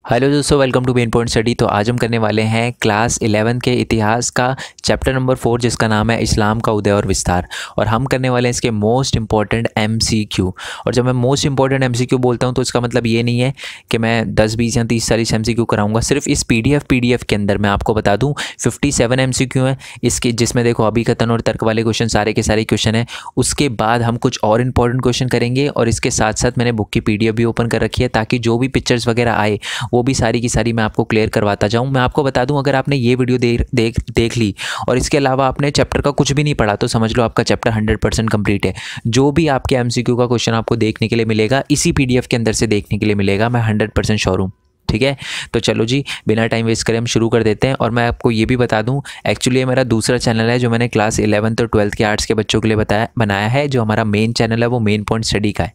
Hello दोस्तों, welcome to main point study. तो आज हम करने वाले हैं क्लास 11 के इतिहास का चैप्टर नंबर 4 जिसका नाम है इस्लाम का उदय और विस्तार। और हम करने वाले हैं इसके मोस्ट इंपॉर्टेंट एमसीक्यू। और जब मैं मोस्ट इंपॉर्टेंट एमसीक्यू बोलता हूं तो इसका मतलब ये नहीं है कि मैं 10 20 या 30 40 एमसीक्यू कराऊंगा। सिर्फ इस पीडीएफ के अंदर मैं आपको बता दूँ 57 एमसीक्यू हैं इसके, जिसमें देखो अभिकथन और तर्क वाले क्वेश्चन सारे के सारे क्वेश्चन हैं। उसके बाद हम कुछ और इंपॉर्टेंट क्वेश्चन करेंगे और इसके साथ साथ मैंने बुक की पीडीएफ भी ओपन कर रखी है ताकि जो भी पिक्चर्स वगैरह आए वो भी सारी की सारी मैं आपको क्लियर करवाता जाऊं। मैं आपको बता दूं, अगर आपने ये वीडियो देख ली और इसके अलावा आपने चैप्टर का कुछ भी नहीं पढ़ा तो समझ लो आपका चैप्टर 100% कंप्लीट है। जो भी आपके एमसीक्यू का क्वेश्चन आपको देखने के लिए मिलेगा इसी पीडीएफ के अंदर से देखने के लिए मिलेगा, मैं 100% श्योर हूँ। ठीक है, तो चलो जी बिना टाइम वेस्ट करें हम शुरू कर देते हैं। और मैं आपको ये भी बता दूं, एक्चुअली ये मेरा दूसरा चैनल है जो मैंने क्लास 11th और 12th के आर्ट्स के बच्चों के लिए बनाया है। जो हमारा मेन चैनल है वो मेन पॉइंट स्टडी का है,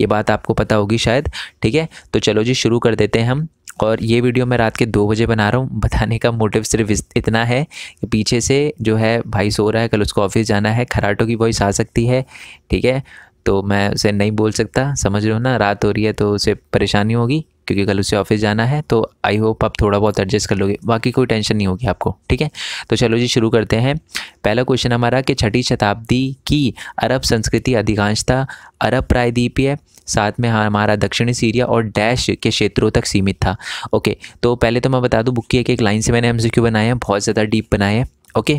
ये बात आपको पता होगी शायद। ठीक है, तो चलो जी शुरू कर देते हैं हम। और ये वीडियो मैं रात के 2 बजे बना रहा हूँ। बताने का मोटिव सिर्फ इतना है कि पीछे से जो है भाई सो रहा है, कल उसको ऑफिस जाना है, खराटों की वॉइस आ सकती है। ठीक है, तो मैं उसे नहीं बोल सकता, समझ रहे हो ना, रात हो रही है तो उसे परेशानी होगी क्योंकि कल उसे ऑफिस जाना है। तो आई होप आप थोड़ा बहुत एडजस्ट कर लोगे, बाकी कोई टेंशन नहीं होगी आपको। ठीक है, तो चलो जी शुरू करते हैं। पहला क्वेश्चन हमारा कि 6ठी शताब्दी की अरब संस्कृति अधिकांशतः अरब प्रायद्वीपीय, साथ में हमारा दक्षिणी सीरिया और डैश के क्षेत्रों तक सीमित था। ओके, तो पहले तो मैं बता दूं बुक की एक लाइन से मैंने एमसीक्यू बनाए हैं, बहुत ज़्यादा डीप बनाए हैं। ओके,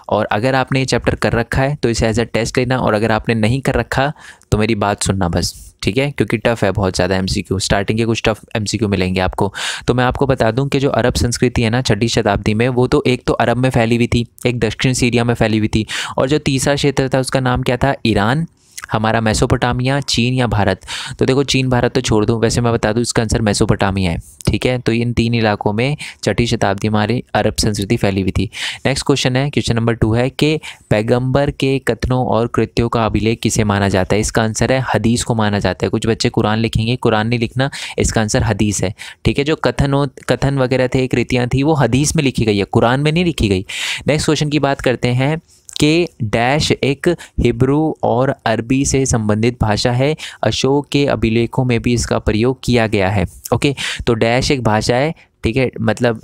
और अगर आपने ये चैप्टर कर रखा है तो इसे एज अ टेस्ट लेना, और अगर आपने नहीं कर रखा तो मेरी बात सुनना बस। ठीक है, क्योंकि टफ़ है बहुत ज़्यादा एमसीक्यू, स्टार्टिंग के कुछ टफ एमसीक्यू मिलेंगे आपको। तो मैं आपको बता दूं कि जो अरब संस्कृति है ना 6ठी शताब्दी में, वो तो एक तो अरब में फैली हुई थी, एक दक्षिण सीरिया में फैली हुई थी, और जो तीसरा क्षेत्र था उसका नाम क्या था, ईरान, हमारा मेसोपोटामिया, चीन या भारत। तो देखो चीन भारत तो छोड़ दूँ, वैसे मैं बता दूँ इसका आंसर मेसोपोटामिया है। ठीक है, तो इन 3 इलाकों में 6ठी शताब्दी हमारी अरब संस्कृति फैली हुई थी। नेक्स्ट क्वेश्चन है, क्वेश्चन नंबर 2 है कि पैगंबर के कथनों और कृत्यों का अभिलेख किसे माना जाता है। इसका आंसर है हदीस को माना जाता है। कुछ बच्चे कुरान लिखेंगे, कुरान नहीं लिखना, इसका आंसर हदीस है। ठीक है, जो कथन वगैरह थे, कृतियाँ थी, वो हदीस में लिखी गई है, कुरान में नहीं लिखी गई। नेक्स्ट क्वेश्चन की बात करते हैं कि डैश एक हिब्रू और अरबी से संबंधित भाषा है, अशोक के अभिलेखों में भी इसका प्रयोग किया गया है। ओके, तो डैश एक भाषा है, ठीक है, मतलब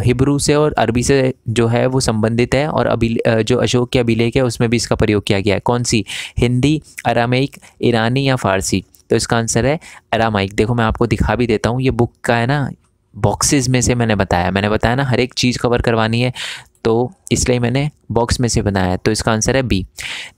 हिब्रू से और अरबी से जो है वो संबंधित है, और जो अशोक के अभिलेख है उसमें भी इसका प्रयोग किया गया है। कौन सी, हिंदी, अरामीक, ईरानी या फ़ारसी। तो इसका आंसर है अरामाइक। देखो मैं आपको दिखा भी देता हूँ, ये बुक का है ना, बॉक्सेस में से मैंने बताया ना, हर एक चीज़ कवर करवानी है तो इसलिए मैंने बॉक्स में से बनाया है। तो इसका आंसर है बी।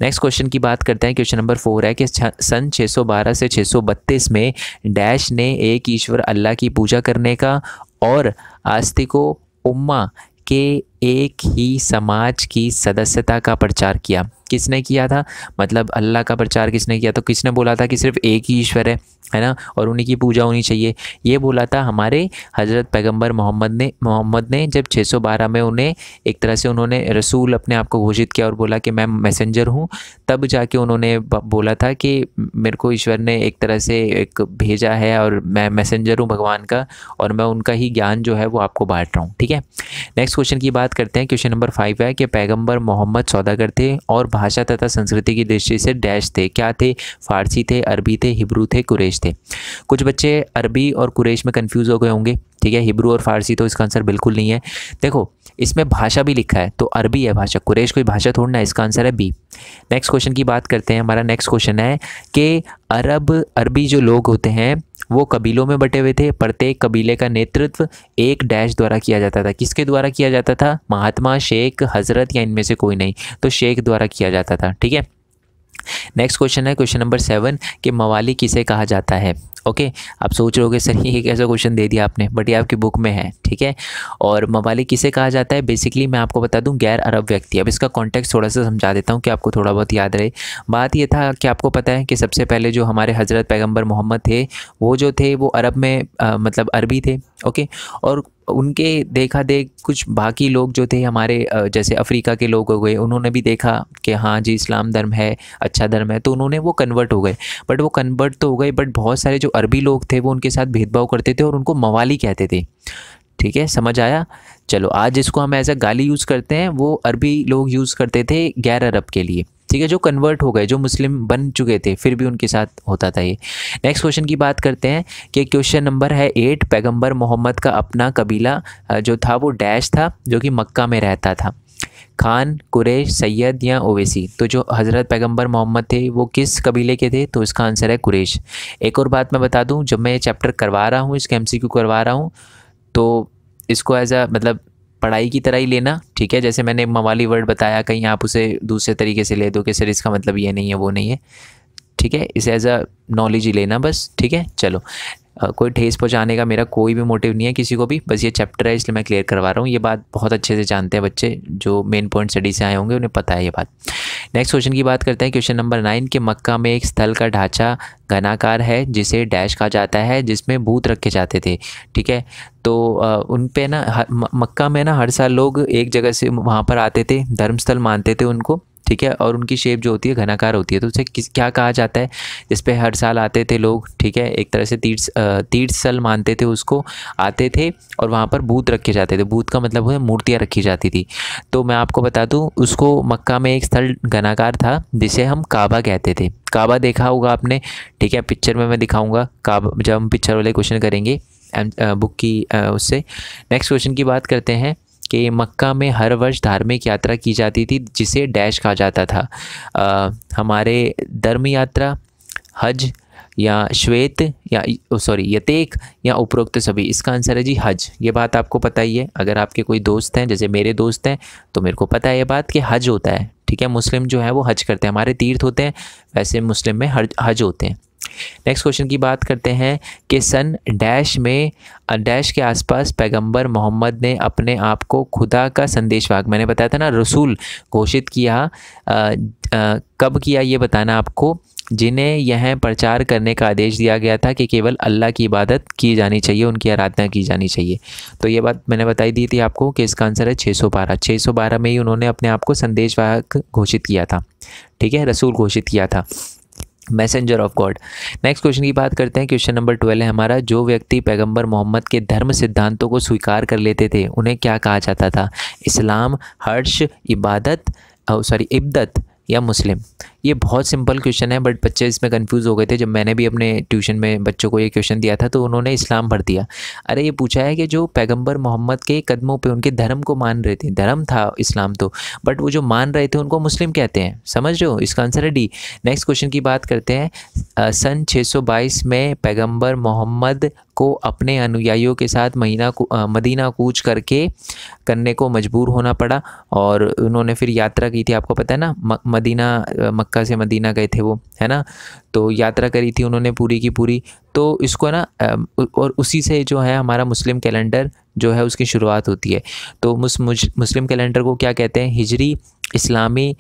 नेक्स्ट क्वेश्चन की बात करते हैं, क्वेश्चन नंबर 4 है कि सन 612 से 632 में डैश ने एक ईश्वर अल्लाह की पूजा करने का और आस्तिकों उम्मा के एक ही समाज की सदस्यता का प्रचार किया। किसने किया था, मतलब अल्लाह का प्रचार किसने किया, तो किसने बोला था कि सिर्फ एक ही ईश्वर है ना, और उन्हीं की पूजा होनी चाहिए। ये बोला था हमारे हज़रत पैगंबर मोहम्मद ने जब 612 में उन्हें एक तरह से उन्होंने रसूल अपने आप को घोषित किया और बोला कि मैं मैसेंजर हूँ, तब जाके उन्होंने बोला था कि मेरे को ईश्वर ने एक तरह से एक भेजा है और मैं मैसेंजर हूँ भगवान का, और मैं उनका ही ज्ञान जो है वो आपको बांट रहा हूँ। ठीक है, नेक्स्ट क्वेश्चन की बात करते हैं, क्वेश्चन नंबर 5 है कि पैगंबर मोहम्मद सौदागर थे और भाषा तथा संस्कृति की दृष्टि से डैश थे। क्या थे, फारसी थे, अरबी थे, हिब्रू थे, कुरैश थे। कुछ बच्चे अरबी और कुरैश में कंफ्यूज हो गए होंगे। ठीक है, हिब्रू और फारसी, तो इसका आंसर बिल्कुल नहीं है। देखो इसमें भाषा भी लिखा है तो अरबी है भाषा, कुरैश कोई भाषा थोड़ी ना है, इसका आंसर है बी। नेक्स्ट क्वेश्चन की बात करते हैं, हमारा नेक्स्ट क्वेश्चन है कि अरबी जो लोग होते हैं वो कबीलों में बटे हुए थे। प्रत्येक कबीले का नेतृत्व एक डैश द्वारा किया जाता था। किसके द्वारा किया जाता था, महात्मा, शेख, हजरत या इनमें से कोई नहीं, तो शेख द्वारा किया जाता था। ठीक है, नेक्स्ट क्वेश्चन है क्वेश्चन नंबर 7 कि मवाली किसे कहा जाता है। ओके, आप सोच रहे होगे सर ये कैसा क्वेश्चन दे दिया आपने, बट ये आपकी बुक में है। ठीक है, और मवाली किसे कहा जाता है, बेसिकली मैं आपको बता दूं गैर अरब व्यक्ति। अब इसका कॉन्टेक्स्ट थोड़ा सा समझा देता हूं कि आपको थोड़ा बहुत याद रहे। बात ये था कि आपको पता है कि सबसे पहले जो हमारे हज़रत पैगंबर मोहम्मद थे वो जो थे वो अरब में मतलब अरबी थे। ओके, और उनके देखा देख कुछ बाकी लोग जो थे हमारे जैसे अफ्रीका के लोग हो गए, उन्होंने भी देखा कि हाँ जी इस्लाम धर्म है, अच्छा धर्म है, तो उन्होंने वो कन्वर्ट हो गए। बट वो कन्वर्ट तो हो गए, बट बहुत सारे जो अरबी लोग थे वो उनके साथ भेदभाव करते थे और उनको मवाली कहते थे। ठीक है, समझ आया। चलो आज जिसको हम एज अ गाली यूज़ करते हैं वो अरबी लोग यूज़ करते थे गैर अरब के लिए। ठीक है, जो कन्वर्ट हो गए, जो मुस्लिम बन चुके थे, फिर भी उनके साथ होता था ये। नेक्स्ट क्वेश्चन की बात करते हैं कि क्वेश्चन नंबर है 8, पैगंबर मोहम्मद का अपना कबीला जो था वो डैश था, जो कि मक्का में रहता था, खान, कुरैश, सैयद या ओवैसी। तो जो हज़रत पैगंबर मोहम्मद थे वो किस कबीले के थे? तो इसका आंसर है कुरैश। एक और बात मैं बता दूं, जब मैं ये चैप्टर करवा रहा हूँ, इसके एमसीक्यू करवा रहा हूँ, तो इसको एज अ मतलब पढ़ाई की तरह ही लेना, ठीक है। जैसे मैंने मवाली वर्ड बताया, कहीं आप उसे दूसरे तरीके से ले दो कि सर इसका मतलब ये नहीं है वो नहीं है, ठीक है। इसे एज अ नॉलेज ही लेना बस, ठीक है। चलो, कोई ठेस पहुंचाने का मेरा कोई भी मोटिव नहीं है किसी को भी, बस ये चैप्टर है इसलिए मैं क्लियर करवा रहा हूँ। ये बात बहुत अच्छे से जानते हैं बच्चे जो मेन पॉइंट स्टडी से आए होंगे, उन्हें पता है ये बात। नेक्स्ट क्वेश्चन की बात करते हैं, क्वेश्चन नंबर 9 के मक्का में एक स्थल का ढांचा घनाकार है जिसे डैश कहा जाता है, जिसमें भूत रखे जाते थे, ठीक है। तो उन पे ना मक्का में ना हर साल लोग एक जगह से वहाँ पर आते थे, धर्मस्थल मानते थे उनको, ठीक है। और उनकी शेप जो होती है घनाकार होती है, तो उसे क्या कहा जाता है जिस पे हर साल आते थे लोग, ठीक है। एक तरह से तीर्थ स्थल मानते थे उसको, आते थे और वहाँ पर भूत रखे जाते थे। भूत का मतलब है मूर्तियाँ रखी जाती थी। तो मैं आपको बता दूँ, उसको मक्का में एक स्थल घनाकार था जिसे हम काबा कहते थे। काबा देखा होगा आपने, ठीक है, पिक्चर में मैं दिखाऊँगा काबा जब हम पिक्चर वाले क्वेश्चन करेंगे बुक की उससे। नेक्स्ट क्वेश्चन की बात करते हैं कि मक्का में हर वर्ष धार्मिक यात्रा की जाती थी जिसे डैश कहा जाता था। हमारे धर्म यात्रा, हज या श्वेत या यतेक या उपरोक्त सभी। इसका आंसर है जी हज। ये बात आपको पता ही है, अगर आपके कोई दोस्त हैं, जैसे मेरे दोस्त हैं, तो मेरे को पता है ये बात कि हज होता है, ठीक है। मुस्लिम जो है वो हज करते हैं, हमारे तीर्थ होते हैं, वैसे मुस्लिम में हज होते हैं। नेक्स्ट क्वेश्चन की बात करते हैं कि सन डैश में डैश के आसपास पैगंबर मोहम्मद ने अपने आप को खुदा का संदेशवाहक, मैंने बताया था ना, रसूल घोषित किया। कब किया ये बताना आपको, जिन्हें यह प्रचार करने का आदेश दिया गया था कि केवल अल्लाह की इबादत की जानी चाहिए, उनकी आराधना की जानी चाहिए। तो ये बात मैंने बताई दी थी आपको कि इसका आंसर है 612। 612 में ही उन्होंने अपने आप को संदेशवाहक घोषित किया था, ठीक है, रसूल घोषित किया था, messenger of God. Next question की बात करते हैं, क्वेश्चन नंबर 12 है हमारा, जो व्यक्ति पैगंबर मोहम्मद के धर्म सिद्धांतों को स्वीकार कर लेते थे उन्हें क्या कहा जाता था? इस्लाम, हर्ष, इब्दत या मुस्लिम। ये बहुत सिंपल क्वेश्चन है, बट बच्चे इसमें कंफ्यूज हो गए थे। जब मैंने भी अपने ट्यूशन में बच्चों को ये क्वेश्चन दिया था तो उन्होंने इस्लाम भर दिया। अरे ये पूछा है कि जो पैगंबर मोहम्मद के कदमों पे उनके धर्म को मान रहे थे, धर्म था इस्लाम तो, बट वो जो मान रहे थे उनको मुस्लिम कहते हैं, समझ रहे हो? इसका आंसर है डी। नेक्स्ट क्वेश्चन की बात करते हैं, सन 622 में पैगंबर मोहम्मद को अपने अनुयायियों के साथ मदीना कूच करने को मजबूर होना पड़ा, और उन्होंने फिर यात्रा की थी, आपको पता है ना, मक्का से मदीना गए थे वो, है ना। तो यात्रा करी थी उन्होंने पूरी की पूरी। तो इसको ना और उसी से जो है हमारा मुस्लिम कैलेंडर जो है उसकी शुरुआत होती है। तो मुस्लिम कैलेंडर को क्या कहते हैं? हिजरी, इस्लामी,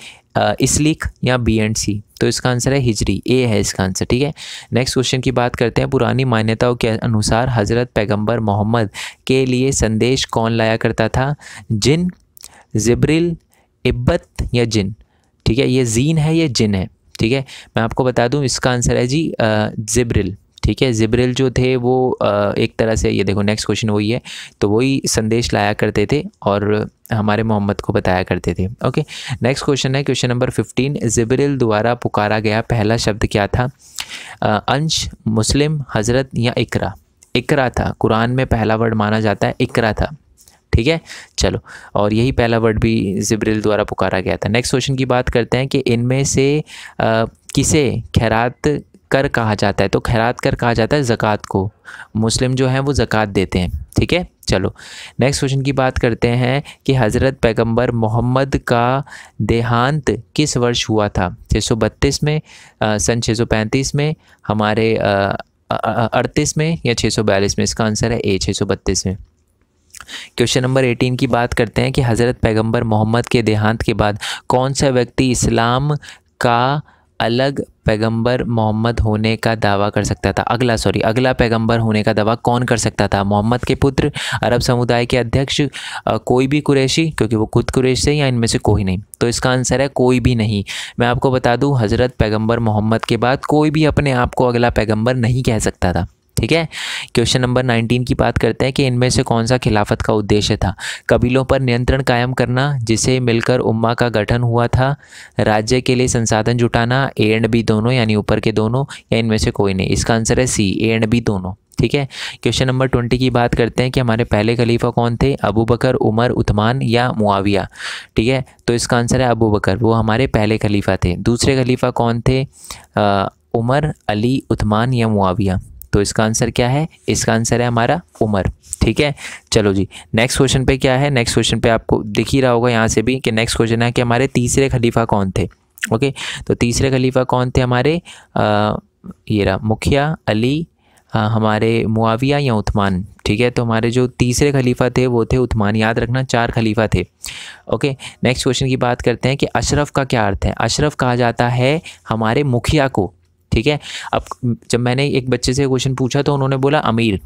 इस्लिक या BC। तो इसका आंसर है हिजरी, ए है इसका आंसर, ठीक है। नेक्स्ट क्वेश्चन की बात करते हैं, पुरानी मान्यताओं के अनुसार हज़रत पैगंबर मोहम्मद के लिए संदेश कौन लाया करता था? जिन, जिब्रिल, इब्बत या जिन, ठीक है। ये जीन है, ये जिन है, ठीक है। मैं आपको बता दूं इसका आंसर है जी जिब्रिल, ठीक है। जिब्रिल जो थे वो एक तरह से, ये देखो नेक्स्ट क्वेश्चन वही है, तो वही संदेश लाया करते थे और हमारे मोहम्मद को बताया करते थे। ओके, नेक्स्ट क्वेश्चन है क्वेश्चन नंबर 15, जिब्रिल द्वारा पुकारा गया पहला शब्द क्या था? अंश, मुस्लिम, हज़रत या इकरा। इकरा था, कुरान में पहला वर्ड माना जाता है इकरा था, ठीक है। चलो, और यही पहला वर्ड भी जिब्रिल द्वारा पुकारा गया था। नेक्स्ट क्वेश्चन की बात करते हैं कि इनमें से किसे खैरात कर कहा जाता है? तो खैरात कर कहा जाता है ज़कात को, मुस्लिम जो हैं वो ज़कात देते हैं, ठीक है। चलो, नेक्स्ट क्वेश्चन की बात करते हैं कि हज़रत पैगंबर मोहम्मद का देहांत किस वर्ष हुआ था? 632 में, सन 635 में, हमारे 38 में या 642 में? इसका आंसर है ए, 632 में। क्वेश्चन नंबर 18 की बात करते हैं कि हज़रत पैगंबर मोहम्मद के देहांत के बाद कौन सा व्यक्ति इस्लाम का अलग पैगंबर मोहम्मद होने का दावा कर सकता था? अगला पैगंबर होने का दावा कौन कर सकता था? मोहम्मद के पुत्र, अरब समुदाय के अध्यक्ष, कोई भी कुरैशी, क्योंकि वो खुद कुरैश से, या इनमें से कोई नहीं? तो इसका आंसर है कोई भी नहीं। मैं आपको बता दूं, हज़रत पैगंबर मोहम्मद के बाद कोई भी अपने आप को अगला पैगंबर नहीं कह सकता था, ठीक है। क्वेश्चन नंबर 19 की बात करते हैं कि इनमें से कौन सा खिलाफत का उद्देश्य था। कबीलों पर नियंत्रण कायम करना, जिसे मिलकर उम्मा का गठन हुआ था, राज्य के लिए संसाधन जुटाना, ए एंड बी दोनों यानी ऊपर के दोनों, या इनमें से कोई नहीं। इसका आंसर है सी, ए एंड बी दोनों। ठीक है। क्वेश्चन नंबर 20 की बात करते हैं कि हमारे पहले खलीफा कौन थे, अबू बकर, उमर, उस्मान या मुआविया। ठीक है, तो इसका आंसर है अबू बकर, वो हमारे पहले खलीफा थे। दूसरे खलीफा कौन थे, उमर, अली, उस्मान या मुआविया। तो इसका आंसर क्या है, इसका आंसर है हमारा उमर। ठीक है, चलो जी नेक्स्ट क्वेश्चन पे क्या है। नेक्स्ट क्वेश्चन पे आपको दिख ही रहा होगा यहाँ से भी कि नेक्स्ट क्वेश्चन है कि हमारे तीसरे खलीफा कौन थे। ओके, तो तीसरे खलीफा कौन थे हमारे, ये रहा, मुखिया, अली, हमारे मुआविया या उस्मान। ठीक है, तो हमारे जो तीसरे खलीफा थे वो थे उस्मान। याद रखना 4 खलीफा थे। ओके, नेक्स्ट क्वेश्चन की बात करते हैं कि अशरफ का क्या अर्थ है। अशरफ कहा जाता है हमारे मुखिया को। ठीक है, अब जब मैंने एक बच्चे से क्वेश्चन पूछा तो उन्होंने बोला अमीर।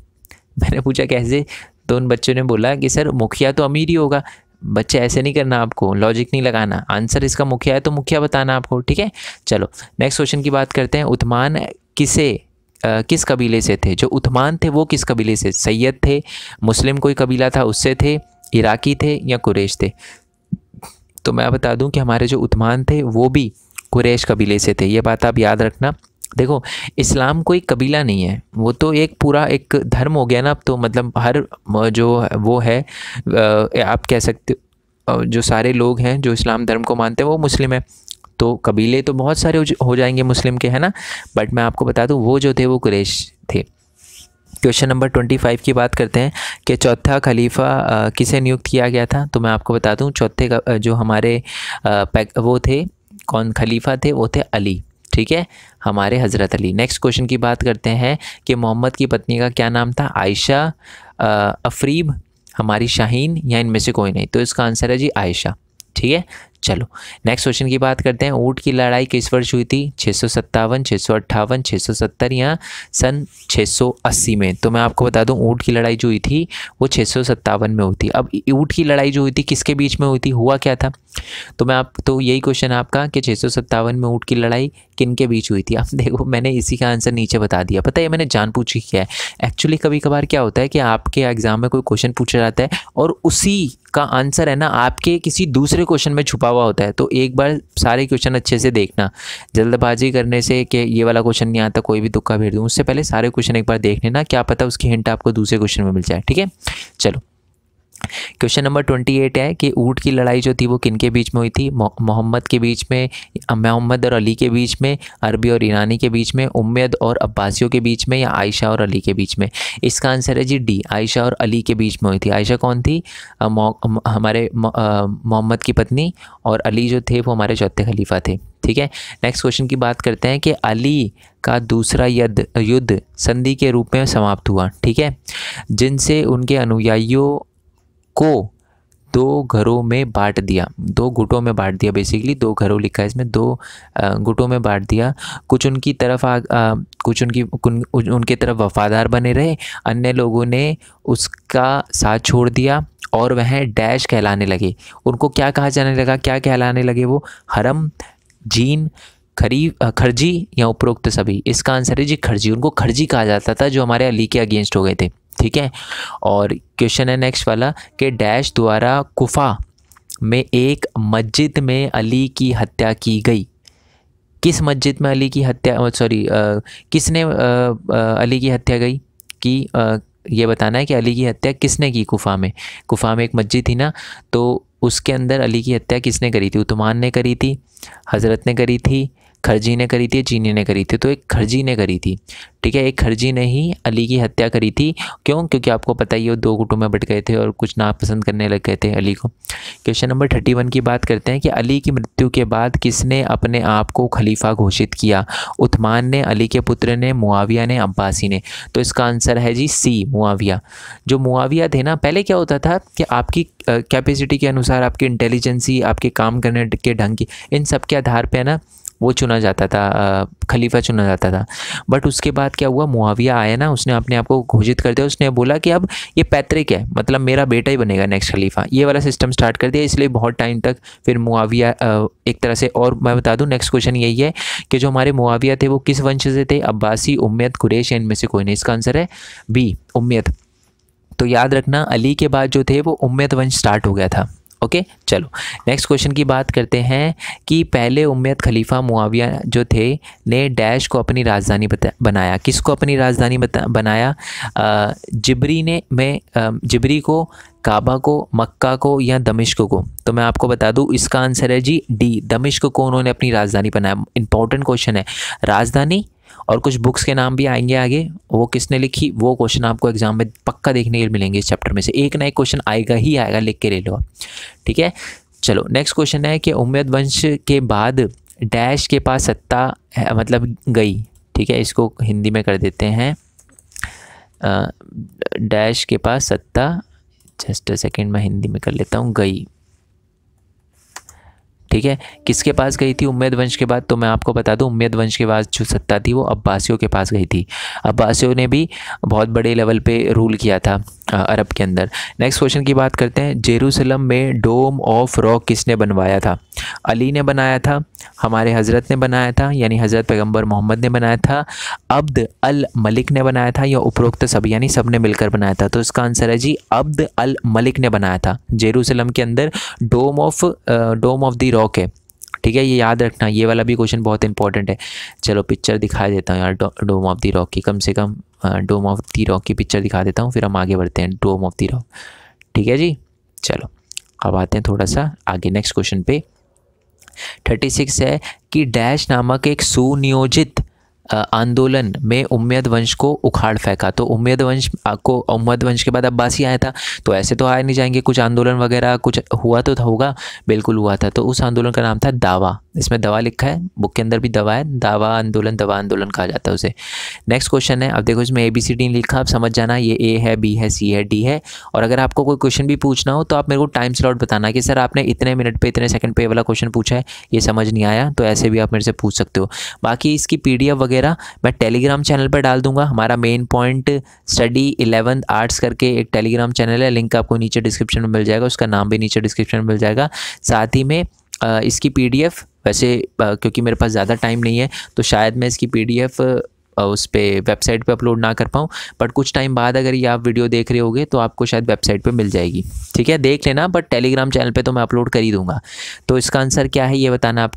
मैंने पूछा कैसे, तो उन बच्चों ने बोला कि सर मुखिया तो अमीर ही होगा। बच्चे ऐसे नहीं करना, आपको लॉजिक नहीं लगाना, आंसर इसका मुखिया है तो मुखिया बताना आपको। ठीक है, चलो नेक्स्ट क्वेश्चन की बात करते हैं। उस्मान किस कबीले से थे। जो उस्मान थे वो किस कबीले से, सैयद थे, मुस्लिम कोई कबीला था उससे थे, इराकी थे या कुरैश थे। तो मैं बता दूं कि हमारे जो उस्मान थे वो भी कुरैश कबीले से थे। ये बात आप याद रखना। देखो, इस्लाम कोई कबीला नहीं है, वो तो एक पूरा एक धर्म हो गया ना। अब तो मतलब हर जो वो है, आप कह सकते जो सारे लोग हैं जो इस्लाम धर्म को मानते हैं वो मुस्लिम है। तो कबीले तो बहुत सारे हो जाएंगे मुस्लिम के, है ना। बट मैं आपको बता दूं वो जो थे वो कुरैश थे। क्वेश्चन नंबर 25 की बात करते हैं कि चौथा खलीफा किसे नियुक्त किया गया था। तो मैं आपको बता दूं चौथे का जो हमारे वो थे, कौन खलीफा थे, वो थे अली। ठीक है, हमारे हज़रत अली। नेक्स्ट क्वेश्चन की बात करते हैं कि मोहम्मद की पत्नी का क्या नाम था, आयशा, अफरीब, हमारी शाहीन या इनमें से कोई नहीं। तो इसका आंसर है जी आयशा। ठीक है, चलो नेक्स्ट क्वेश्चन की बात करते हैं। ऊँट की लड़ाई किस वर्ष हुई थी, 657, 658, 670 या सन 680 में। तो मैं आपको बता दूं ऊँट की लड़ाई जो हुई थी वो 657 में हुई थी। अब ऊँट की लड़ाई जो हुई थी किसके बीच में हुई थी, हुआ क्या था। तो यही क्वेश्चन है आपका कि 657 में ऊँट की लड़ाई किन के बीच हुई थी। अब देखो मैंने इसी का आंसर नीचे बता दिया, पता है मैंने जानबूझ के किया है। एक्चुअली कभी कभार क्या होता है कि आपके एग्जाम में कोई क्वेश्चन पूछा जाता है और उसी का आंसर है ना आपके किसी दूसरे क्वेश्चन में छुपा हुआ होता है। तो एक बार सारे क्वेश्चन अच्छे से देखना, जल्दबाजी करने से कि ये वाला क्वेश्चन नहीं आता कोई भी तुक्का भेज दूँ, उससे पहले सारे क्वेश्चन एक बार देख लेना, क्या पता उसकी हिंट आपको दूसरे क्वेश्चन में मिल जाए। ठीक है, चलो क्वेश्चन नंबर 28 है कि ऊँट की लड़ाई जो थी वो किन के बीच में हुई थी, मोहम्मद के बीच में, मोहम्मद और अली के बीच में, अरबी और ईरानी के बीच में, उम्मद और अब्बासियों के बीच में या आयशा और अली के बीच में। इसका आंसर है जी डी, आयशा और अली के बीच में हुई थी। आयशा कौन थी, हमारे मोहम्मद की पत्नी, और अली जो थे वो हमारे चौथे खलीफा थे। ठीक है, नेक्स्ट क्वेश्चन की बात करते हैं कि अली का दूसरा युद्ध संधि के रूप में समाप्त हुआ। ठीक है, जिनसे उनके अनुयायियों को 2 घरों में बांट दिया, 2 गुटों में बांट दिया। बेसिकली 2 घरों लिखा है इसमें, 2 गुटों में बांट दिया। कुछ उनकी तरफ कुछ उनके तरफ वफादार बने रहे, अन्य लोगों ने उसका साथ छोड़ दिया और वह डैश कहलाने लगे। उनको क्या कहा जाने लगा, क्या कहलाने लगे वो, हरम, जीन, खरजी या उपरोक्त सभी। इसका आंसर है जी खरजी। उनको खरजी कहा जाता था जो हमारे अली के अगेंस्ट हो गए थे। ठीक है, और क्वेश्चन है नेक्स्ट वाला कि डैश द्वारा कुफा में एक मस्जिद में अली की हत्या की गई। किस मस्जिद में अली की हत्या, किसने अली की हत्या गई की, ये बताना है कि अली की हत्या किसने की। कुफा में एक मस्जिद थी ना, तो उसके अंदर अली की हत्या किसने करी थी, उस्मान ने करी थी, हज़रत ने करी थी, खरजी ने करी थी, चीनी ने करी थी। तो एक खरजी ने करी थी। ठीक है, एक खरजी ने ही अली की हत्या करी थी। क्यों, क्योंकि आपको पता ही है वो 2 गुटों में बट गए थे और कुछ नापसंद करने लग गए थे अली को। क्वेश्चन नंबर 31 की बात करते हैं कि अली की मृत्यु के बाद किसने अपने आप को खलीफा घोषित किया, उस्मान ने, अली के पुत्र ने, मुआविया ने, अब्बासी ने। तो इसका आंसर है जी सी, मुआविया। जो मुआविया थे ना, पहले क्या होता था कि आपकी कैपेसिटी के अनुसार, आपकी इंटेलिजेंसी, आपके काम करने के ढंग की, इन सब के आधार पर ना वो चुना जाता था, खलीफा चुना जाता था। बट उसके बाद क्या हुआ, मुआविया आया ना, उसने अपने आप को घोषित कर दिया, उसने बोला कि अब ये पैतृक है, मतलब मेरा बेटा ही बनेगा नेक्स्ट खलीफा, ये वाला सिस्टम स्टार्ट कर दिया। इसलिए बहुत टाइम तक फिर मुआविया एक तरह से, और मैं बता दूं नेक्स्ट क्वेश्चन यही है कि जो हमारे मुआविया थे वो किस वंश से थे, अब्बासी, उम्मयद, कुरैश, इनमें से कोई नहीं। इसका आंसर है बी, उम्मयद। तो याद रखना अली के बाद जो थे वो उम्मयद वंश स्टार्ट हो गया था। ओके चलो नेक्स्ट क्वेश्चन की बात करते हैं कि पहले उम्मयद खलीफा मुआविया जो थे ने डैश को अपनी राजधानी बनाया। किसको अपनी राजधानी बनाया? जिब्री को, काबा को, मक्का को या दमिश्क को? तो मैं आपको बता दूं इसका आंसर है जी डी, दमिश्क को उन्होंने अपनी राजधानी बनाया। इंपॉर्टेंट क्वेश्चन है, राजधानी और कुछ बुक्स के नाम भी आएंगे आगे, वो किसने लिखी वो क्वेश्चन आपको एग्जाम में पक्का देखने के लिए मिलेंगे। इस चैप्टर में से एक ना एक क्वेश्चन आएगा ही आएगा, लिख के ले लो, ठीक है। चलो नेक्स्ट क्वेश्चन है कि उम्मयद वंश के बाद डैश के पास सत्ता मतलब गई, ठीक है, इसको हिंदी में कर देते हैं, डैश के पास सत्ता, जस्ट अ सेकेंड मैं हिंदी में कर लेता हूँ, गई, ठीक है। किसके पास गई थी उम्मयद वंश के बाद? तो मैं आपको बता दूं उम्मयद वंश के बाद जो सत्ता थी वो अब्बासियों के पास गई थी। अब्बासियों ने भी बहुत बड़े लेवल पे रूल किया था अरब के अंदर। नेक्स्ट क्वेश्चन की बात करते हैं, जेरूसलम में डोम ऑफ रॉक किसने बनवाया था? अली ने बनाया था, हमारे हज़रत ने बनाया था, यानी हज़रत पैगंबर मोहम्मद ने बनाया था, अब्द अल मलिक ने बनाया था, या उपरोक्त सब यानी सब ने मिलकर बनाया था? तो इसका आंसर है जी अब्द अल मलिक ने बनाया था। जेरूसलम के अंदर डोम ऑफ द रॉक है, ठीक है, ये याद रखना, ये वाला भी क्वेश्चन बहुत इंपॉर्टेंट है। चलो पिक्चर दिखा देता हूँ यार डोम ऑफ द रॉक की, कम से कम डोम ऑफ द रॉक की पिक्चर दिखा देता हूँ, फिर हम आगे बढ़ते हैं। डोम ऑफ द रॉक, ठीक है जी। चलो अब आते हैं थोड़ा सा आगे नेक्स्ट क्वेश्चन पे। 36 है कि डैश नामक एक सुनियोजित आंदोलन में उम्मयद वंश को उखाड़ फेंका। तो उम्मयद वंश के बाद अब्बासी आया था, तो ऐसे तो आए नहीं जाएंगे, कुछ आंदोलन वगैरह कुछ हुआ तो होगा, बिल्कुल हुआ था। तो उस आंदोलन का नाम था दावा, इसमें दवा लिखा है, बुक के अंदर भी दवा है, दवा आंदोलन कहा जाता है उसे। नेक्स्ट क्वेश्चन है, अब देखो इसमें ABCD लिखा, आप समझ जाना ये A है, B है, C है, D है। और अगर आपको कोई क्वेश्चन भी पूछना हो तो आप मेरे को टाइम स्लॉट बताना कि सर आपने इतने मिनट पे इतने सेकंड पे वाला क्वेश्चन पूछा है, ये समझ नहीं आया, तो ऐसे भी आप मेरे से पूछ सकते हो। बाकी इसकी PDF वगैरह मैं टेलीग्राम चैनल पर डाल दूंगा। हमारा main point study 11th arts करके एक टेलीग्राम चैनल है, लिंक आपको नीचे डिस्क्रिप्शन में मिल जाएगा, उसका नाम भी नीचे डिस्क्रिप्शन में मिल जाएगा। साथ ही में इसकी PDF, वैसे क्योंकि मेरे पास ज़्यादा टाइम नहीं है तो शायद मैं इसकी PDF उस पर वेबसाइट पे अपलोड ना कर पाऊँ, बट कुछ टाइम बाद अगर ये आप वीडियो देख रहे होगे तो आपको शायद वेबसाइट पे मिल जाएगी, ठीक है, देख लेना, बट टेलीग्राम चैनल पे तो मैं अपलोड कर ही दूंगा। तो इसका आंसर क्या है ये बताना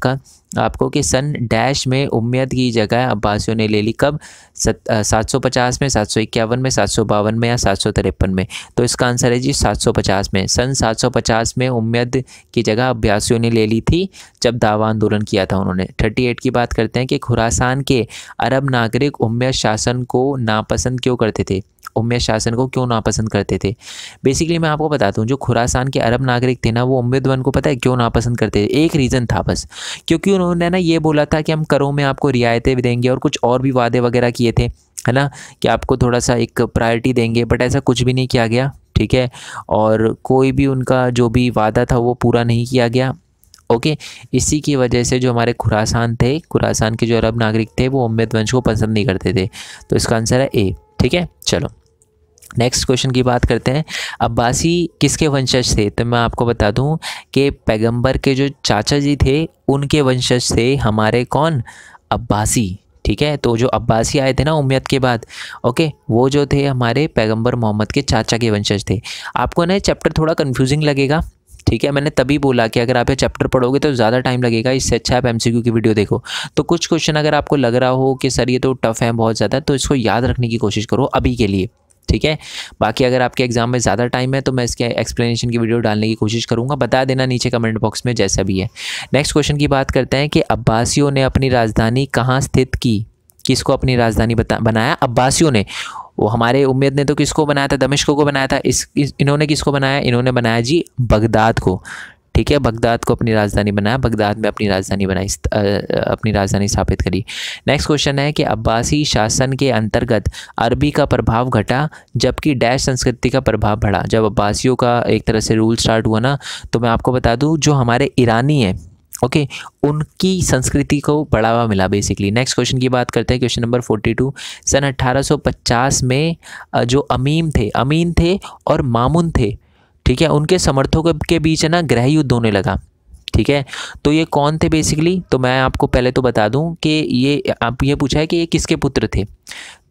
आपको कि सन डैश में उम्मयद की जगह अब्बासियों ने ले ली, कब? 750 में, 751 में, 752 में या 753 में? तो इसका आंसर है जी 750 में। सन 750 में उम्मयद की जगह अब्बासियों ने ले ली थी जब दावा आंदोलन किया था उन्होंने। 38 की बात करते हैं कि खुरासान के अरब नागरिक उम्मयद शासन को नापसंद क्यों करते थे? उम्मयद शासन को क्यों नापसंद करते थे? बेसिकली मैं आपको बताता हूँ, जो खुरासान के अरब नागरिक थे ना, वो उम्मयद वन को पता है क्यों नापसंद करते थे? एक रीज़न था बस, क्योंकि उन्होंने ना ये बोला था कि हम करों में आपको रियायतें भी देंगे और कुछ और भी वादे वगैरह किए थे, है ना, कि आपको थोड़ा सा एक प्रायोरिटी देंगे, बट ऐसा कुछ भी नहीं किया गया, ठीक है, और कोई भी उनका जो भी वादा था वो पूरा नहीं किया गया। ओके, इसी की वजह से जो हमारे खुरासान के जो अरब नागरिक थे वो उम्मयद वंश को पसंद नहीं करते थे। तो इसका आंसर है A, ठीक है। चलो नेक्स्ट क्वेश्चन की बात करते हैं, अब्बासी किसके वंशज थे? तो मैं आपको बता दूं कि पैगंबर के जो चाचा जी थे उनके वंशज थे हमारे कौन? अब्बासी, ठीक है। तो जो अब्बासी आए थे ना उम्मयद के बाद, ओके, वो जो थे हमारे पैगंबर मोहम्मद के चाचा के वंशज थे। आपको ना चैप्टर थोड़ा कन्फ्यूजिंग लगेगा, ठीक है, मैंने तभी बोला कि अगर आप ये चैप्टर पढ़ोगे तो ज़्यादा टाइम लगेगा, इससे अच्छा आप MCQ की वीडियो देखो। तो कुछ क्वेश्चन अगर आपको लग रहा हो कि सर ये तो टफ है बहुत ज़्यादा, तो इसको याद रखने की कोशिश करो अभी के लिए, ठीक है। बाकी अगर आपके एग्जाम में ज़्यादा टाइम है तो मैं इसके एक्सप्लेनेशन की वीडियो डालने की कोशिश करूँगा, बता देना नीचे कमेंट बॉक्स में जैसा भी है। नेक्स्ट क्वेश्चन की बात करते हैं कि अब्बासियों ने अपनी राजधानी कहाँ स्थित की? किसको अपनी राजधानी बनाया? अब्बासियों ने। वो हमारे उम्मयद ने तो किसको बनाया था? दमिश्क को बनाया था। इन्होंने किसको बनाया? इन्होंने बनाया जी बगदाद को, ठीक है, बगदाद को अपनी राजधानी बनाया, बगदाद में अपनी राजधानी बनाई, अपनी राजधानी स्थापित करी। नेक्स्ट क्वेश्चन है कि अब्बासी शासन के अंतर्गत अरबी का प्रभाव घटा जबकि डैश संस्कृति का प्रभाव बढ़ा। जब अब्बासियों का एक तरह से रूल स्टार्ट हुआ ना, तो मैं आपको बता दूं जो हमारे ईरानी हैं ओके उनकी संस्कृति को बढ़ावा मिला बेसिकली। नेक्स्ट क्वेश्चन की बात करते हैं, क्वेश्चन नंबर 42। सन 1850 में जो अमीन थे और मामून थे, ठीक है, उनके समर्थकों के बीच है ना गृह युद्ध होने लगा। ठीक है, तो ये कौन थे बेसिकली? तो मैं आपको पहले तो बता दूं कि ये आप ये पूछा है कि ये किसके पुत्र थे,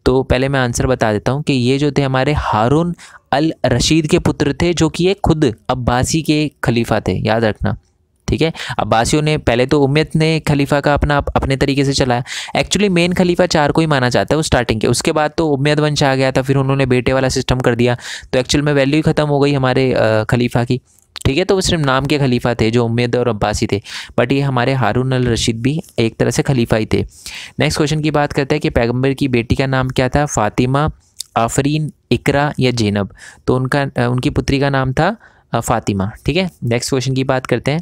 तो पहले मैं आंसर बता देता हूं कि ये जो थे हमारे हारून अल रशीद के पुत्र थे, जो कि ये खुद अब्बासी के खलीफा थे, याद रखना। ठीक है, अब्बासियों ने पहले तो उम्मयद ने खलीफा का अपने तरीके से चलाया। एक्चुअली मेन खलीफा 4 को ही माना जाता है वो स्टार्टिंग के, उसके बाद तो उम्मयद वंश आ गया था, फिर उन्होंने बेटे वाला सिस्टम कर दिया, तो एक्चुअल में वैल्यू ही ख़त्म हो गई हमारे खलीफा की। ठीक है, तो वो सिर्फ नाम के खलीफा थे जो उम्मयद और अब्बासी थे, बट ये हमारे हारून अल रशीद भी एक तरह से खलीफा ही थे। नेक्स्ट क्वेश्चन की बात करते हैं कि पैगम्बर की बेटी का नाम क्या था, फ़ातिमा, आफरीन, इकरा या ज़ैनब? तो उनकी पुत्री का नाम था फ़ातिमा। ठीक है, नेक्स्ट क्वेश्चन की बात करते हैं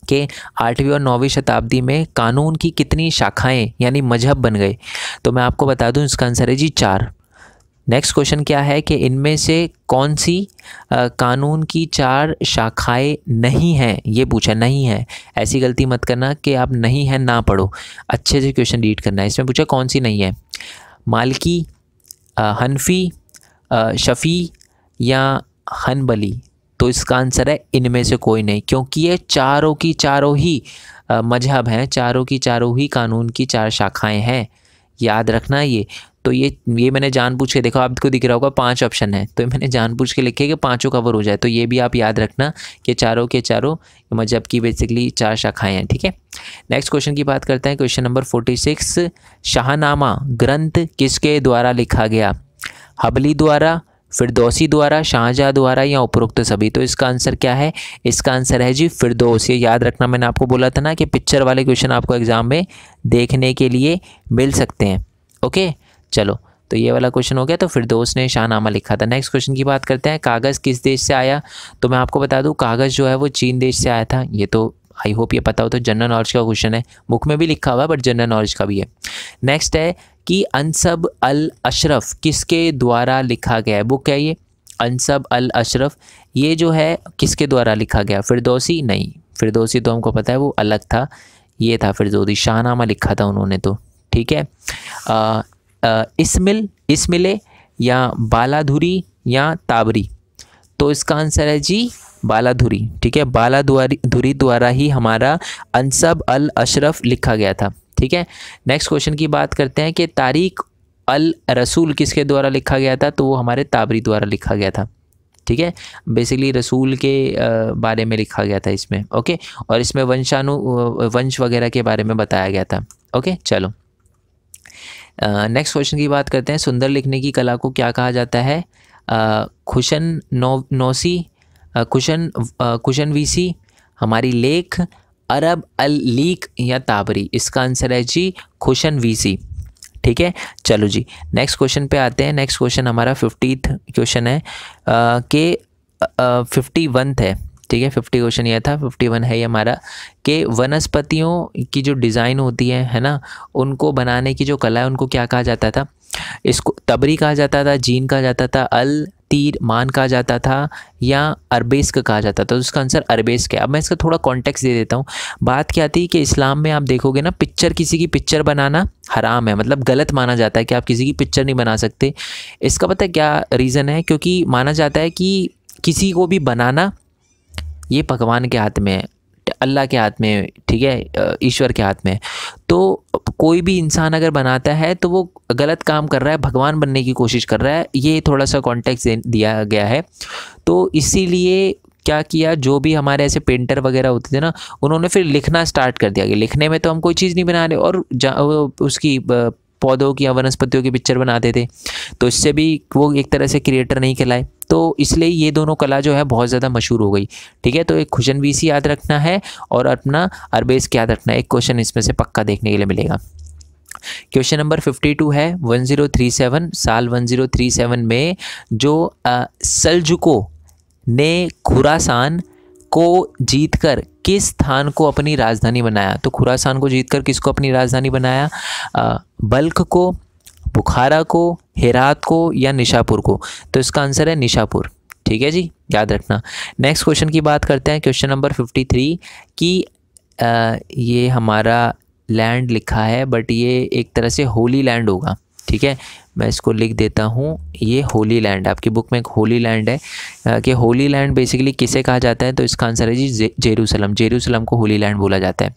कि 8वीं और 9वीं शताब्दी में कानून की कितनी शाखाएं यानी मजहब बन गए? तो मैं आपको बता दूं इसका आंसर है जी 4। नेक्स्ट क्वेश्चन क्या है कि इनमें से कौन सी कानून की 4 शाखाएं नहीं हैं? ये पूछा, नहीं है, ऐसी गलती मत करना कि आप नहीं है ना पढ़ो, अच्छे से क्वेश्चन रीड करना है। इसमें पूछा कौन सी नहीं है, मालिकी, हनफी, शफ़ी या हनबली? तो इसका आंसर है इनमें से कोई नहीं, क्योंकि ये चारों की चारों ही मजहब हैं, चारों की चारों ही कानून की 4 शाखाएं हैं, याद रखना ये। तो ये मैंने जानबूझ के, देखो आपको दिख रहा होगा 5 ऑप्शन है, तो मैंने जानबूझ के लिखे कि 5 कवर हो जाए, तो ये भी आप याद रखना कि चारों के चारों मजहब की बेसिकली 4 शाखाएँ हैं। ठीक है, नेक्स्ट क्वेश्चन की बात करते हैं, क्वेश्चन नंबर 46। शाहनामा ग्रंथ किसके द्वारा लिखा गया, हबली द्वारा, फिरदौसी द्वारा, शाहजहाँ द्वारा या उपरोक्त सभी? तो इसका आंसर क्या है, इसका आंसर है जी फिरदौस। ये याद रखना, मैंने आपको बोला था ना कि पिक्चर वाले क्वेश्चन आपको एग्जाम में देखने के लिए मिल सकते हैं। ओके चलो, तो ये वाला क्वेश्चन हो गया, तो फिरदौस ने शाहनामा लिखा था। नेक्स्ट क्वेश्चन की बात करते हैं, कागज़ किस देश से आया? तो मैं आपको बता दूं कागज़ जो है वो चीन देश से आया था। ये तो आई होप ये पता हो, तो जनरल नॉलेज का क्वेश्चन है, बुक में भी लिखा हुआ है बट जनरल नॉलेज का भी है। नेक्स्ट है कि अनसब अल अशरफ किसके द्वारा लिखा गया है? बुक है ये अनसब अल अशरफ, ये जो है किसके द्वारा लिखा गया? फिरदौसी? नहीं, फिरदौसी तो हमको पता है वो अलग था, ये था फिरदौसी, शाहनामा लिखा था उन्होंने तो। ठीक है, इस्मिले या बालाधुरी या ताबरी? तो इसका आंसर है जी बालाधुरी। ठीक है, बालाधुरी द्वारा ही हमारा अनसब अल अशरफ लिखा गया था। ठीक है, नेक्स्ट क्वेश्चन की बात करते हैं कि तारीख अल रसूल किसके द्वारा लिखा गया था? तो वो हमारे ताबरी द्वारा लिखा गया था। ठीक है, बेसिकली रसूल के बारे में लिखा गया था इसमें। ओके, और इसमें वंश वगैरह के बारे में बताया गया था। ओके चलो, नेक्स्ट क्वेश्चन की बात करते हैं, सुंदर लिखने की कला को क्या कहा जाता है? खुशनवीसी, हमारी लेख, अरब अल लीक या ताबरी? इसका आंसर है जी खुशनवीसी। ठीक है, चलो जी नेक्स्ट क्वेश्चन पे आते हैं। नेक्स्ट क्वेश्चन हमारा 50th क्वेश्चन है कि 51 है। ठीक है, 50 क्वेश्चन ये था, 51 है ये हमारा कि वनस्पतियों की जो डिज़ाइन होती है ना, उनको बनाने की जो कला है उनको क्या कहा जाता था? इसको तबरी कहा जाता था, जीन कहा जाता था, अल तीर मान कहा जाता था या अरबेस्क कहा जाता था? तो उसका आंसर अरबेस्क है। अब मैं इसका थोड़ा कॉन्टेक्स्ट दे देता हूँ। बात क्या थी कि इस्लाम में आप देखोगे ना, किसी की पिक्चर बनाना हराम है, मतलब गलत माना जाता है कि आप किसी की पिक्चर नहीं बना सकते। इसका पता है क्या रीज़न है? क्योंकि माना जाता है कि किसी को भी बनाना ये भगवान के हाथ में है, अल्लाह के हाथ में, ठीक है, ईश्वर के हाथ में। तो कोई भी इंसान अगर बनाता है तो वो गलत काम कर रहा है, भगवान बनने की कोशिश कर रहा है। ये थोड़ा सा कॉन्टेक्स्ट दिया गया है। तो इसीलिए क्या किया, जो भी हमारे ऐसे पेंटर वगैरह होते थे ना, उन्होंने फिर लिखना स्टार्ट कर दिया कि लिखने में तो हम कोई चीज़ नहीं बना रहे, और उसकी पौधों की या वनस्पतियों की पिक्चर बनाते थे, तो इससे भी वो एक तरह से क्रिएटर नहीं कहलाए। तो इसलिए ये दोनों कला जो है बहुत ज़्यादा मशहूर हो गई। ठीक है, तो एक खुशनवीसी याद रखना है और अपना अरबेस्क याद रखना है। एक क्वेश्चन इसमें से पक्का देखने के लिए मिलेगा। क्वेश्चन नंबर 52 है 1037, साल 1037 में जो सल्जुकों ने खुरासान को जीतकर किस स्थान को अपनी राजधानी बनाया? तो खुरासान को जीतकर किसको अपनी राजधानी बनाया? बल्ख को, बुखारा को, हेरात को या निशापुर को? तो इसका आंसर है निशापुर। ठीक है जी, याद रखना। नेक्स्ट क्वेश्चन की बात करते हैं, क्वेश्चन नंबर 53 कि ये हमारा लैंड लिखा है, बट ये एक तरह से होली लैंड होगा। ठीक है, मैं इसको लिख देता हूँ, ये होली लैंड, आपकी बुक में एक होली लैंड है कि होली लैंड बेसिकली किसे कहा जाता है, तो इसका आंसर है जी जेरूसलम। जेरूसलम को होली लैंड बोला जाता है।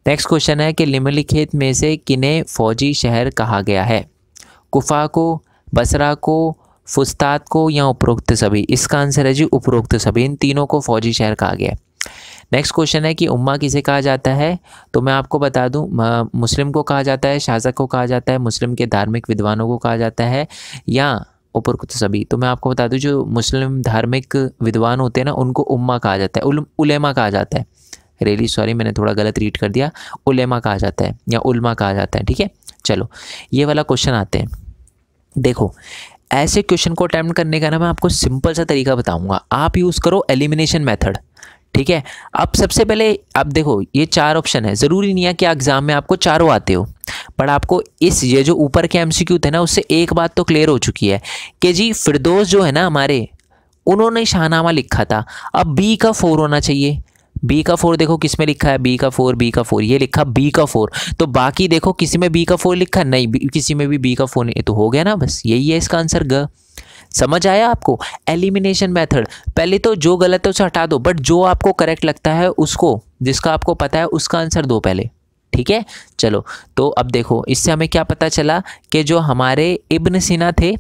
नेक्स्ट क्वेश्चन है कि निम्नलिखित में से किन्हें फौजी शहर कहा गया है? कुफा को, बसरा को, फुस्तात को या उपरोक्त सभी? इसका आंसर है जी उपरोक्त सभी। इन तीनों को फौजी शहर कहा गया है। नेक्स्ट क्वेश्चन है कि उम्मा किसे कहा जाता है? तो मैं आपको बता दूं, मुस्लिम को कहा जाता है, शासक को कहा जाता है, मुस्लिम के धार्मिक विद्वानों को कहा जाता है, या उपरोक्त सभी? तो मैं आपको बता दूं, जो मुस्लिम धार्मिक विद्वान होते हैं ना, उनको उम्मा कहा जाता है, उलेमा कहा जाता है। रियली सॉरी, मैंने थोड़ा गलत रीड कर दिया, उलेमा कहा जाता है या उल्मा कहा जाता है। ठीक है, चलो ये वाला क्वेश्चन आते हैं। देखो, ऐसे क्वेश्चन को अटेम्प्ट करने का ना मैं आपको सिंपल सा तरीका बताऊंगा। आप यूज़ करो एलिमिनेशन मेथड। ठीक है, अब सबसे पहले आप देखो, ये 4 ऑप्शन है। ज़रूरी नहीं है कि एग्जाम में आपको चारों आते हो, पर आपको ये जो ऊपर के एमसीक्यू थे ना, उससे एक बात तो क्लियर हो चुकी है कि जी फिरदौस जो है ना हमारे, उन्होंने शाहनामा लिखा था। अब बी का 4 होना चाहिए। बी का 4 देखो किस में लिखा है, बी का 4, बी का 4, ये लिखा बी का 4। तो बाकी देखो किसी में बी का 4 लिखा नहीं, किसी में भी बी का 4 नहीं, तो हो गया ना, बस यही है इसका आंसर ग। समझ आया आपको? एलिमिनेशन मेथड, पहले तो जो गलत है उसे हटा दो, बट जो आपको करेक्ट लगता है उसको, जिसका आपको पता है उसका आंसर दो पहले। ठीक है, चलो तो अब देखो, इससे हमें क्या पता चला कि जो हमारे इब्न सीना थे,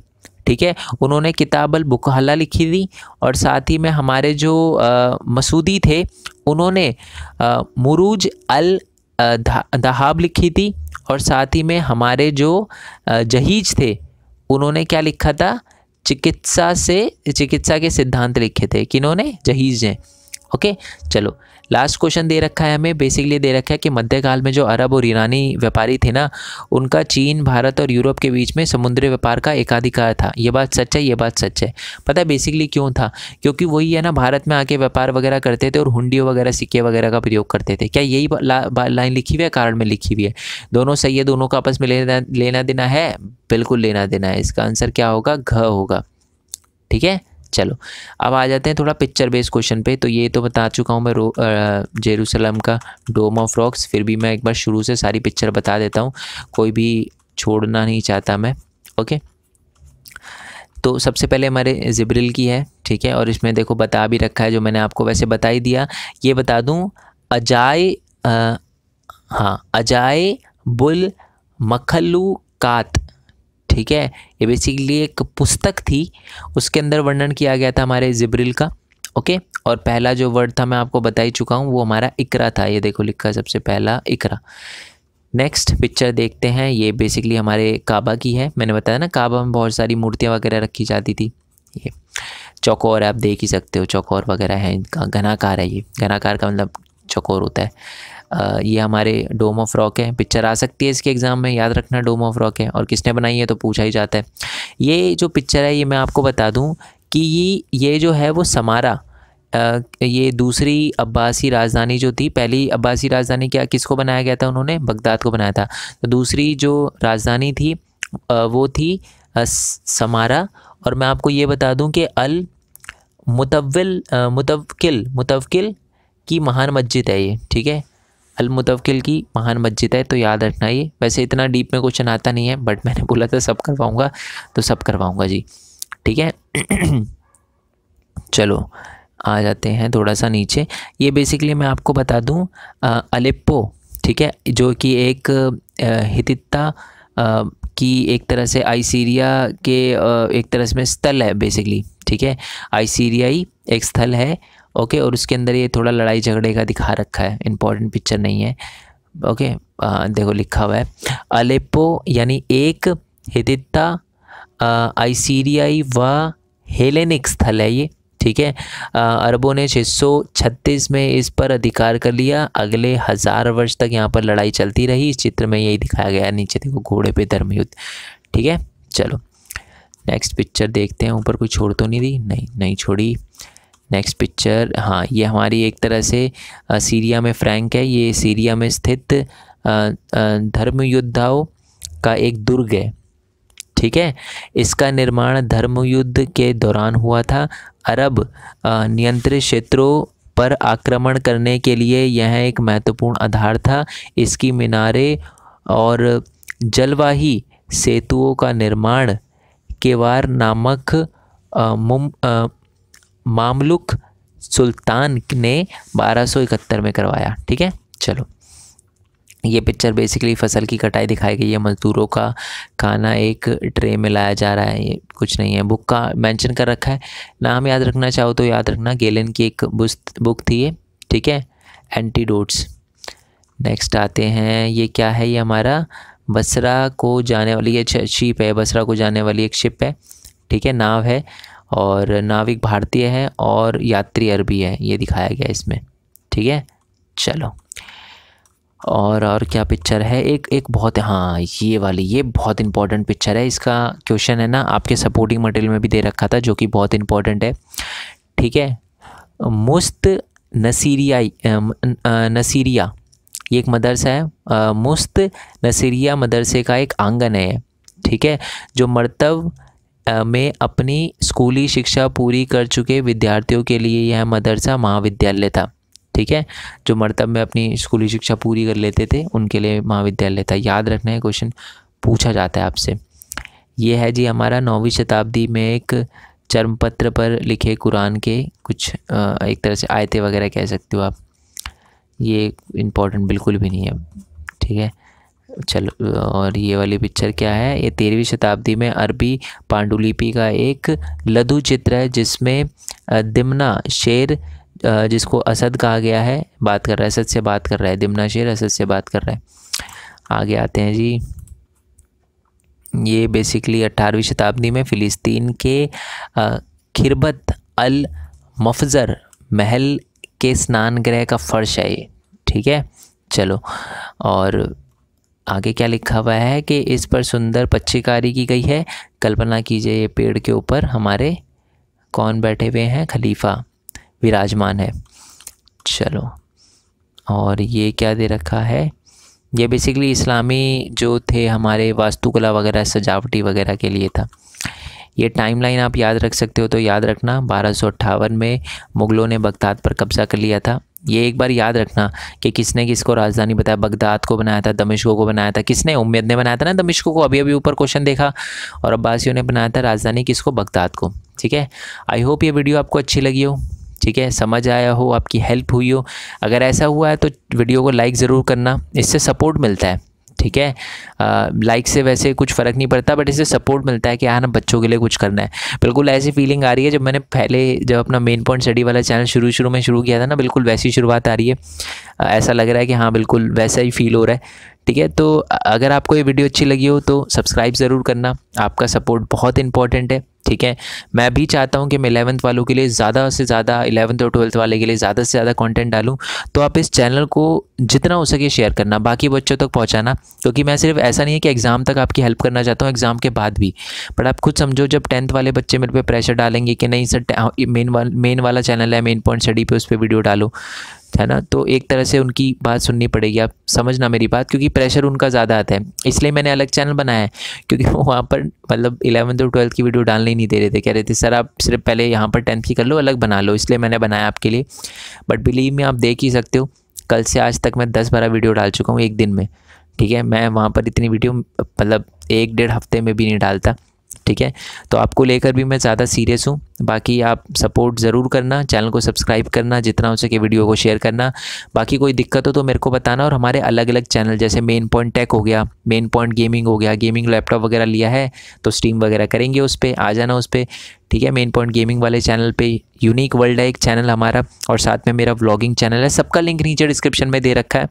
ठीक है, उन्होंने किताब अल बुकहला लिखी थी, और साथ ही में हमारे जो मसूदी थे, उन्होंने मुरूज अल दहाब लिखी थी, और साथ ही में हमारे जो जहीज थे, उन्होंने क्या लिखा था, चिकित्सा के सिद्धांत लिखे थे। किन्होंने? जहीज ने। ओके, चलो लास्ट क्वेश्चन दे रखा है हमें, बेसिकली दे रखा है कि मध्यकाल में जो अरब और ईरानी व्यापारी थे ना, उनका चीन, भारत और यूरोप के बीच में समुद्री व्यापार का एकाधिकार था। ये बात सच है, ये बात सच है। पता है बेसिकली क्यों था? क्योंकि वही है ना, भारत में आके व्यापार वगैरह करते थे और हुंडियों वगैरह, सिक्के वगैरह का प्रयोग करते थे। क्या यही लाइन लिखी हुई है? कारण में लिखी हुई है। दोनों सही है, दोनों का आपस में लेना देना है, बिल्कुल लेना देना है। इसका आंसर क्या होगा? घ होगा। ठीक है, चलो अब आ जाते हैं थोड़ा पिक्चर बेस्ड क्वेश्चन पे। तो ये तो बता चुका हूँ मैं जेरूसलम का डोम ऑफ रॉक्स, फिर भी मैं एक बार शुरू से सारी पिक्चर बता देता हूँ, कोई भी छोड़ना नहीं चाहता मैं। ओके, तो सबसे पहले हमारे जिब्रिल की है। ठीक है, और इसमें देखो बता भी रखा है, जो मैंने आपको वैसे बता ही दिया। ये बता दूँ, अजाए बुल मखलूकात। ठीक है, ये बेसिकली एक पुस्तक थी, उसके अंदर वर्णन किया गया था हमारे जिब्रिल का। ओके, और पहला जो वर्ड था मैं आपको बता ही चुका हूँ, वो हमारा इकरा था। ये देखो लिखा सबसे पहला इकरा। नेक्स्ट पिक्चर देखते हैं, ये बेसिकली हमारे काबा की है। मैंने बताया ना, काबा में बहुत सारी मूर्तियाँ वगैरह रखी जाती थी। ये चौकोर आप देख ही सकते हो, चौकोर वगैरह है इनका। घनाकार है, ये घनाकार का मतलब चौकोर होता है। ये हमारे डोम ऑफ रॉक है। पिक्चर आ सकती है इसके एग्ज़ाम में, याद रखना डोम ऑफ रॉक है। और किसने बनाई है तो पूछा ही जाता है। ये जो पिक्चर है, ये मैं आपको बता दूं कि ये जो है वो समारा, ये दूसरी अब्बासी राजधानी जो थी, पहली अब्बासी राजधानी क्या किसको बनाया गया था? उन्होंने बगदाद को बनाया था। तो दूसरी जो राजधानी थी वो थी समारा। और मैं आपको ये बता दूं कि अल मुतवक्किल की महान मस्जिद है ये। ठीक है, अल मुतवक्किल की महान मस्जिद है, तो याद रखना ये। वैसे इतना डीप में क्वेश्चन आता नहीं है, बट मैंने बोला था सब करवाऊंगा, तो सब करवाऊंगा जी। ठीक है चलो आ जाते हैं थोड़ा सा नीचे। ये बेसिकली मैं आपको बता दूं, अलेप्पो, ठीक है, जो कि एक हित्ता की एक तरह से आइसीरिया के एक तरह से स्थल है बेसिकली। ठीक है, आइसीरियाई एक स्थल है। ओके, और उसके अंदर ये थोड़ा लड़ाई झगड़े का दिखा रखा है, इंपॉर्टेंट पिक्चर नहीं है। ओके, देखो लिखा हुआ है अलेप्पो, यानी एक हित्ता आइसीरियाई व हेलेनिक स्थल है ये। ठीक है, अरबों ने 636 में इस पर अधिकार कर लिया। अगले 1000 वर्ष तक यहाँ पर लड़ाई चलती रही। इस चित्र में यही दिखाया गया है, नीचे देखो घोड़े पे धर्मयुद्ध। ठीक है, चलो नेक्स्ट पिक्चर देखते हैं। ऊपर कोई छोड़ तो नहीं दी? नहीं छोड़ी। नेक्स्ट पिक्चर, हाँ, ये हमारी एक तरह से सीरिया में फ्रैंक है। ये सीरिया में स्थित धर्मयुद्धाओं का एक दुर्ग है। ठीक है, इसका निर्माण धर्मयुद्ध के दौरान हुआ था। अरब नियंत्रित क्षेत्रों पर आक्रमण करने के लिए यह एक महत्वपूर्ण आधार था। इसकी मीनारें और जलवाही सेतुओं का निर्माण केवार नामक मामलुक सुल्तान ने 1271 में करवाया। ठीक है, चलो ये पिक्चर बेसिकली फसल की कटाई दिखाई गई है। मज़दूरों का खाना एक ट्रे में लाया जा रहा है, ये कुछ नहीं है। बुक का मेंशन कर रखा है, नाम याद रखना चाहो तो याद रखना, गेलन की एक बुक थी ये। ठीक है, एंटीडोट्स। नेक्स्ट आते हैं, ये क्या है, ये हमारा बसरा को जाने वाली ये शिप है, बसरा को जाने वाली एक शिप है। ठीक है, नाव है और नाविक भारतीय है और यात्री अरबी है, ये दिखाया गया इसमें। ठीक है, चलो और क्या पिक्चर है, एक बहुत, हाँ ये वाली, ये बहुत इंपॉर्टेंट पिक्चर है। इसका क्वेश्चन है ना आपके सपोर्टिंग मटेरियल में भी दे रखा था, जो कि बहुत इंपॉर्टेंट है। ठीक है, मुस्त नसीरिया ये एक मदरसा है। मुस्त नसीरिया मदरसे का एक आंगन है। ठीक है, जो मर्तब में अपनी स्कूली शिक्षा पूरी कर चुके विद्यार्थियों के लिए यह मदरसा महाविद्यालय था। ठीक है, जो मर्तब में अपनी स्कूली शिक्षा पूरी कर लेते थे उनके लिए महाविद्यालय था। याद रखना है, क्वेश्चन पूछा जाता है आपसे। ये है जी हमारा 9वीं शताब्दी में एक चर्मपत्र पर लिखे कुरान के कुछ एक तरह से आयतें वगैरह कह सकते हो आप। ये इम्पोर्टेंट बिल्कुल भी नहीं है। ठीक है, चलो और ये वाली पिक्चर क्या है, ये 13वीं शताब्दी में अरबी पांडुलिपि का एक लघु चित्र है जिसमें दिमना शेर, जिसको असद कहा गया है, बात कर रहा है, असद से बात कर रहा है। दिमना शेर असद से बात कर रहा है। आगे आते हैं जी, ये बेसिकली 18वीं शताब्दी में फ़िलिस्तीन के खिरबत अल मफजर महल के स्नान गृह का फर्श है ये। ठीक है, चलो और आगे क्या लिखा हुआ है कि इस पर सुंदर पच्चीकारी की गई है। कल्पना कीजिए ये पेड़ के ऊपर हमारे कौन बैठे हुए हैं, खलीफा विराजमान है। चलो और ये क्या दे रखा है, ये बेसिकली इस्लामी जो थे हमारे वास्तुकला वगैरह सजावटी वगैरह के लिए था। ये टाइमलाइन आप याद रख सकते हो तो याद रखना, 1258 में मुग़लों ने बगदाद पर कब्ज़ा कर लिया था। ये एक बार याद रखना कि किसने किसको राजधानी बताया, बगदाद को बनाया था, दमिश्क को बनाया था, किसने, उम्मयद ने बनाया था ना दमिश्क को, अभी अभी ऊपर क्वेश्चन देखा, और अब्बासियों ने बनाया था राजधानी किसको, बगदाद को। ठीक है, आई होप ये वीडियो आपको अच्छी लगी हो। ठीक है, समझ आया हो, आपकी हेल्प हुई हो। अगर ऐसा हुआ है तो वीडियो को लाइक ज़रूर करना, इससे सपोर्ट मिलता है। ठीक है, लाइक से वैसे कुछ फ़र्क नहीं पड़ता, बट इससे सपोर्ट मिलता है कि हाँ ना बच्चों के लिए कुछ करना है। बिल्कुल ऐसी फीलिंग आ रही है जब मैंने पहले जब अपना मेन पॉइंट स्टडी वाला चैनल शुरू में शुरू किया था ना, बिल्कुल वैसी शुरुआत आ रही है। ऐसा लग रहा है कि हाँ बिल्कुल वैसा ही फील हो रहा है। ठीक है, तो अगर आपको ये वीडियो अच्छी लगी हो तो सब्सक्राइब ज़रूर करना, आपका सपोर्ट बहुत इंपॉर्टेंट है। ठीक है, मैं भी चाहता हूँ कि मैं 11th वालों के लिए ज़्यादा से ज़्यादा, 11th और 12th वाले के लिए ज़्यादा से ज़्यादा कंटेंट डालूँ। तो आप इस चैनल को जितना हो सके शेयर करना, बाकी बच्चों तक पहुँचाना, क्योंकि मैं सिर्फ ऐसा नहीं है कि एग्ज़ाम तक आपकी हेल्प करना चाहता हूँ, एग्ज़ाम के बाद भी। बट आप खुद समझो, जब 10th वाले बच्चे मेरे पे प्रेशर डालेंगे कि नहीं सर मेन वाला चैनल है, मेन पॉइंट स्टडी पे, उस पर वीडियो डालो, है ना, तो एक तरह से उनकी बात सुननी पड़ेगी। आप समझना मेरी बात, क्योंकि प्रेशर उनका ज़्यादा आता है। इसलिए मैंने अलग चैनल बनाया है, क्योंकि वो वहाँ पर मतलब 11th और 12th की वीडियो डालने ही नहीं दे रहे थे, कह रहे थे सर आप सिर्फ पहले यहाँ पर 10th की कर लो, अलग बना लो, इसलिए मैंने बनाया आपके लिए। बट बिलीव में आप देख ही सकते हो, कल से आज तक मैं 10-12 वीडियो डाल चुका हूँ एक दिन में। ठीक है, मैं वहाँ पर इतनी वीडियो मतलब 1-1.5 हफ्ते में भी नहीं डालता। ठीक है, तो आपको लेकर भी मैं ज़्यादा सीरियस हूँ। बाकी आप सपोर्ट ज़रूर करना, चैनल को सब्सक्राइब करना, जितना हो सके वीडियो को शेयर करना। बाकी कोई दिक्कत हो तो मेरे को बताना। और हमारे अलग अलग चैनल जैसे मेन पॉइंट टेक हो गया, मेन पॉइंट गेमिंग हो गया, गेमिंग लैपटॉप वगैरह लिया है तो स्ट्रीम वगैरह करेंगे, उस पर आ जाना उस पर। ठीक है, मेन पॉइंट गेमिंग वाले चैनल पे यूनिक वर्ल्ड है एक चैनल हमारा, और साथ में मेरा व्लॉगिंग चैनल है, सबका लिंक नीचे डिस्क्रिप्शन में दे रखा है।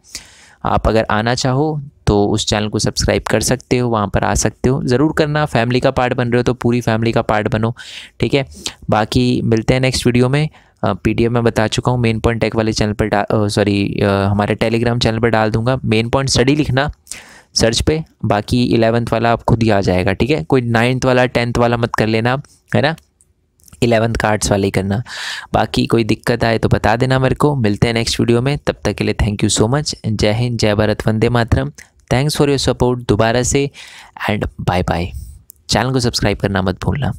आप अगर आना चाहो तो उस चैनल को सब्सक्राइब कर सकते हो, वहाँ पर आ सकते हो, ज़रूर करना। फैमिली का पार्ट बन रहे हो तो पूरी फैमिली का पार्ट बनो। ठीक है, बाकी मिलते हैं नेक्स्ट वीडियो में। PDF में बता चुका हूँ, मेन पॉइंट टेक वाले चैनल पर हमारे टेलीग्राम चैनल पर डाल दूँगा। मेन पॉइंट स्टडी लिखना सर्च पे, बाकी 11th वाला आप खुद ही आ जाएगा। ठीक है, कोई 9th वाला 10th वाला मत कर लेना, है ना, 11th का आर्ट्स वाले ही करना। बाकी कोई दिक्कत आए तो बता देना मेरे को। मिलते हैं नेक्स्ट वीडियो में, तब तक के लिए थैंक यू सो मच। जय हिंद, जय Bharat, Vande Mataram. Thanks for your support दोबारा से, एंड बाय बाय। चैनल को सब्सक्राइब करना मत भूलना।